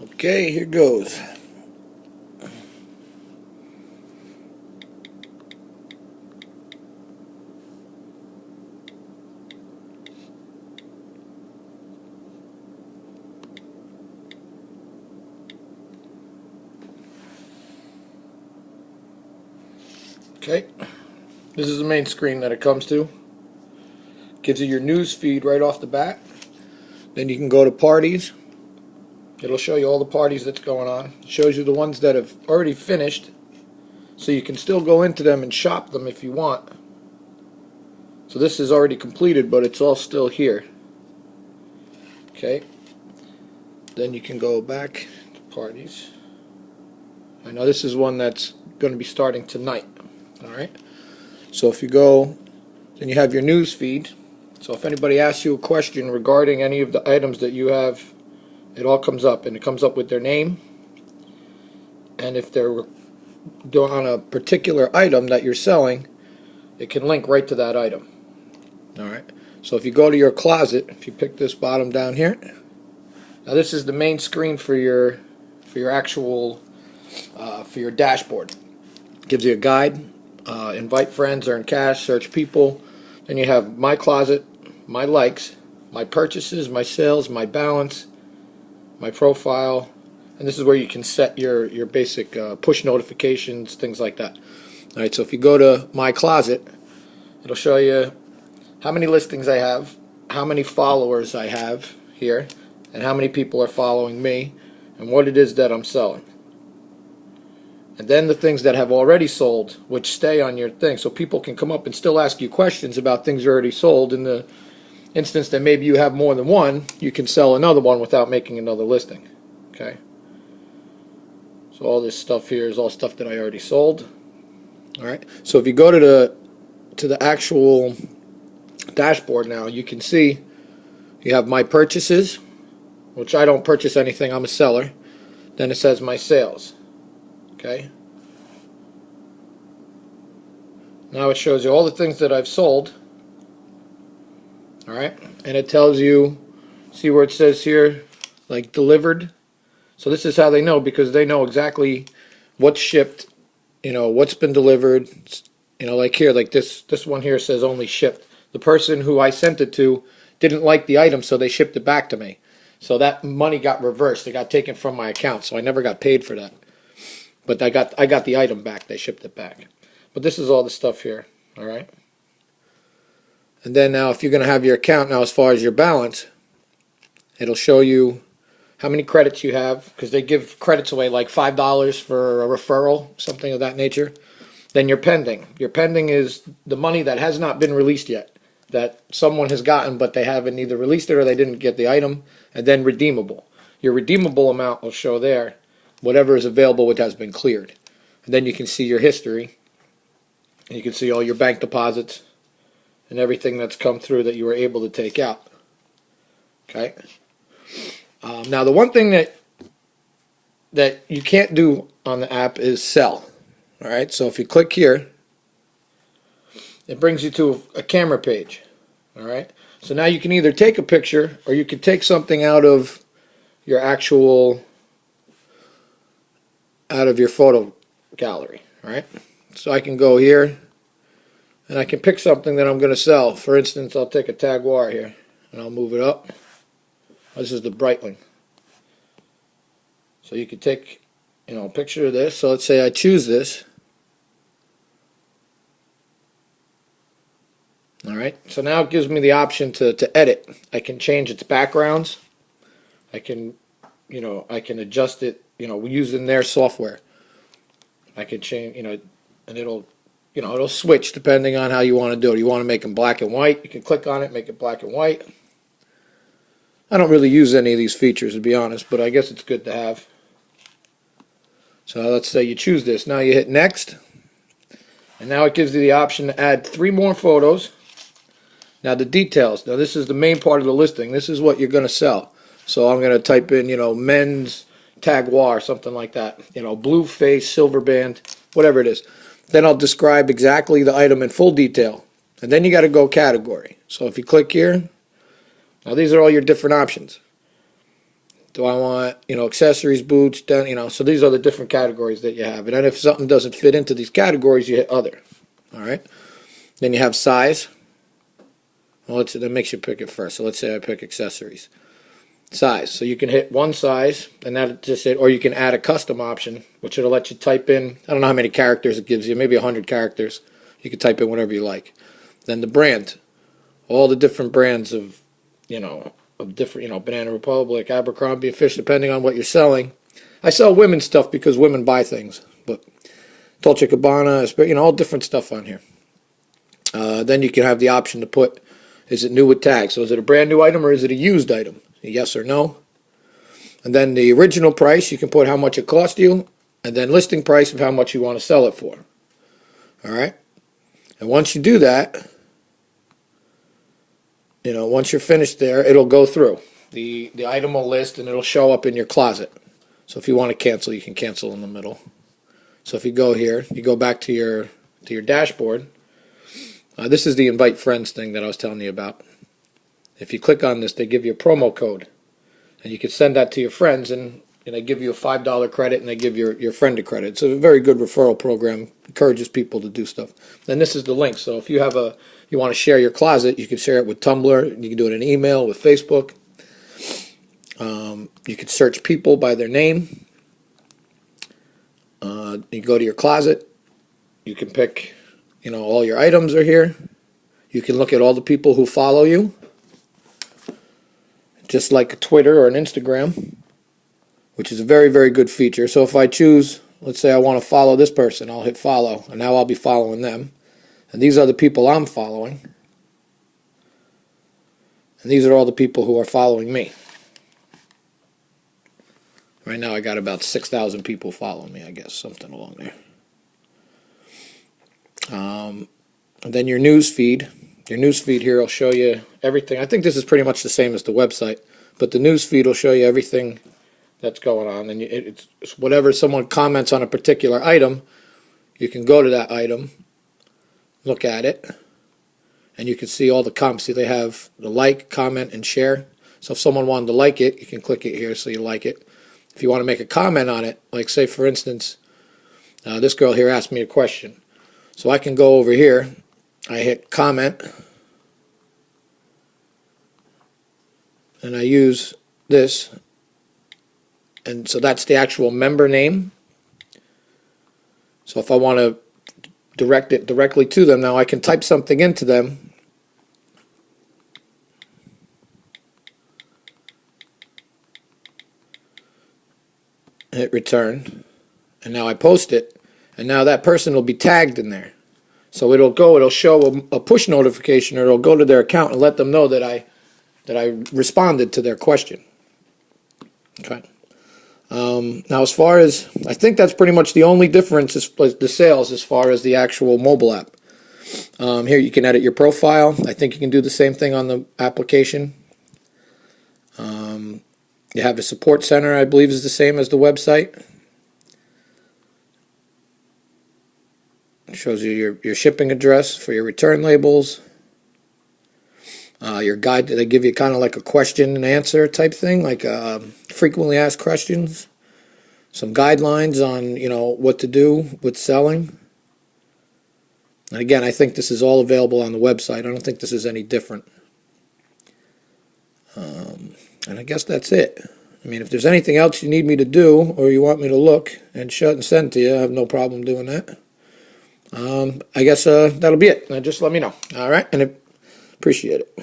Okay, here goes. Okay, this is the main screen that it comes to. Gives you your news feed right off the bat. Then you can go to parties. It'll show you all the parties that's going on. It shows you the ones that have already finished, so you can still go into them and shop them if you want. So this is already completed, but it's all still here. Okay. Then you can go back to parties. I know this is one that's going to be starting tonight. Alright. So if you go, then you have your news feed. So if anybody asks you a question regarding any of the items that you have, it all comes up, and it comes up with their name, and if they're on a particular item that you're selling, it can link right to that item. Alright, so if you go to your closet, if you pick this bottom down here, now this is the main screen for your actual for your dashboard. It gives you a guide, invite friends, earn cash, search people. Then you have my closet, my likes, my purchases, my sales, my balance, my profile, and this is where you can set your basic push notifications, things like that. Alright, so if you go to my closet, it'll show you how many listings I have, how many followers I have here, and how many people are following me, and what it is that I'm selling. And then the things that have already sold, which stay on your thing, so people can come up and still ask you questions about things already sold. In the instance that maybe you have more than one, you can sell another one without making another listing. Okay. So all this stuff here is all stuff that I already sold. Alright. So if you go to the actual dashboard now, you can see you have my purchases, which I don't purchase anything, I'm a seller. Then it says my sales. Okay. Now it shows you all the things that I've sold. Alright, and it tells you, see where it says here, like delivered. So this is how they know, because they know exactly what's shipped, what's been delivered. Like here, like this one here says only shipped. The person who I sent it to didn't like the item, so they shipped it back to me. So that money got reversed. It got taken from my account, so I never got paid for that. But I got the item back. They shipped it back. But this is all the stuff here. Alright. And then now if you're going to have your account now as far as your balance, it'll show you how many credits you have, because they give credits away like $5 for a referral, something of that nature. Then your pending. Your pending is the money that has not been released yet, that someone has gotten but they haven't either released it or they didn't get the item. And then redeemable. Your redeemable amount will show there, whatever is available which has been cleared. And then you can see your history. And you can see all your bank deposits and everything that's come through that you were able to take out. Okay. Now the one thing that you can't do on the app is sell. All right. So if you click here, it brings you to a camera page. All right. So now you can either take a picture or you can take something out of your photo gallery. All right. So I can go here. And I can pick something that I'm going to sell. For instance, I'll take a Jaguar here, and I'll move it up. This is the Breitling. So you can take, a picture of this. So let's say I choose this. All right. So now it gives me the option to edit. I can change its backgrounds. I can, I can adjust it, using their software. I can change, and it'll switch depending on how you want to do it. You want to make them black and white, you can click on it, make it black and white. I don't really use any of these features, to be honest, but I guess it's good to have. So let's say you choose this. Now you hit next, and now it gives you the option to add 3 more photos. Now the details. Now this is the main part of the listing. This is what you're going to sell. So I'm going to type in, men's Jaguar, something like that. Blue face, silver band, whatever it is. Then I'll describe exactly the item in full detail. And then you got to go category. So if you click here, now these are all your different options. Do I want, accessories, boots, so these are the different categories that you have. And then if something doesn't fit into these categories, you hit other. All right. Then you have size. Well, that makes you pick it first. So let's say I pick accessories. Size. So you can hit one size, and that just it, or you can add a custom option, which it'll let you type in, I don't know how many characters it gives you, maybe 100 characters. You can type in whatever you like. Then the brand. All the different brands of, of different, Banana Republic, Abercrombie & Fitch, depending on what you're selling. I sell women's stuff because women buy things, but Dolce & Gabbana, all different stuff on here. Then you can have the option to put, is it new with tags? So is it a brand new item or is it a used item? Yes or no. And then the original price, you can put how much it cost you, and then listing price of how much you want to sell it for. All right? And once you do that, once you're finished there, it'll go through. The item will list and it'll show up in your closet. So if you want to cancel, you can cancel in the middle. So if you go here, you go back to your dashboard. This is the invite friends thing that I was telling you about. If you click on this, they give you a promo code. And you can send that to your friends, and they give you a $5 credit, and they give your friend a credit. It's a very good referral program. Encourages people to do stuff. And this is the link. So if you have you want to share your closet, you can share it with Tumblr. You can do it in email, with Facebook. You can search people by their name. You go to your closet. You can pick, all your items are here. You can look at all the people who follow you, just like a Twitter or an Instagram, which is a very, very good feature. So if I choose, let's say I want to follow this person, I'll hit follow, and now I'll be following them. And these are the people I'm following. And these are all the people who are following me. Right now I got about 6,000 people following me, I guess, something along there. And then your news feed. Your news feed here will show you everything. I think this is pretty much the same as the website, but the news feed will show you everything that's going on. And it's whatever someone comments on a particular item, you can go to that item, look at it, and you can see all the comments. See, they have the like, comment, and share. So if someone wanted to like it, you can click it here so you like it. If you want to make a comment on it, like say for instance, this girl here asked me a question. So I can go over here, I hit comment, and I use this, and so that's the actual member name. So if I want to direct it directly to them, now I can type something into them, hit return, and now I post it, and now that person will be tagged in there. So it'll show a push notification, or it'll go to their account and let them know that I responded to their question. Okay. Now as far as, I think that's pretty much the only difference is the sales as far as the actual mobile app. Here you can edit your profile. I think you can do the same thing on the application. You have a support center, I believe is the same as the website. It shows you your shipping address for your return labels. Your guide, they give you kind of like a question and answer type thing, like frequently asked questions. Some guidelines on, what to do with selling. And again, I think this is all available on the website. I don't think this is any different. And I guess that's it. I mean, if there's anything else you need me to do, or you want me to look and shut and send to you, I have no problem doing that. I guess that'll be it. Just let me know. All right? And I appreciate it.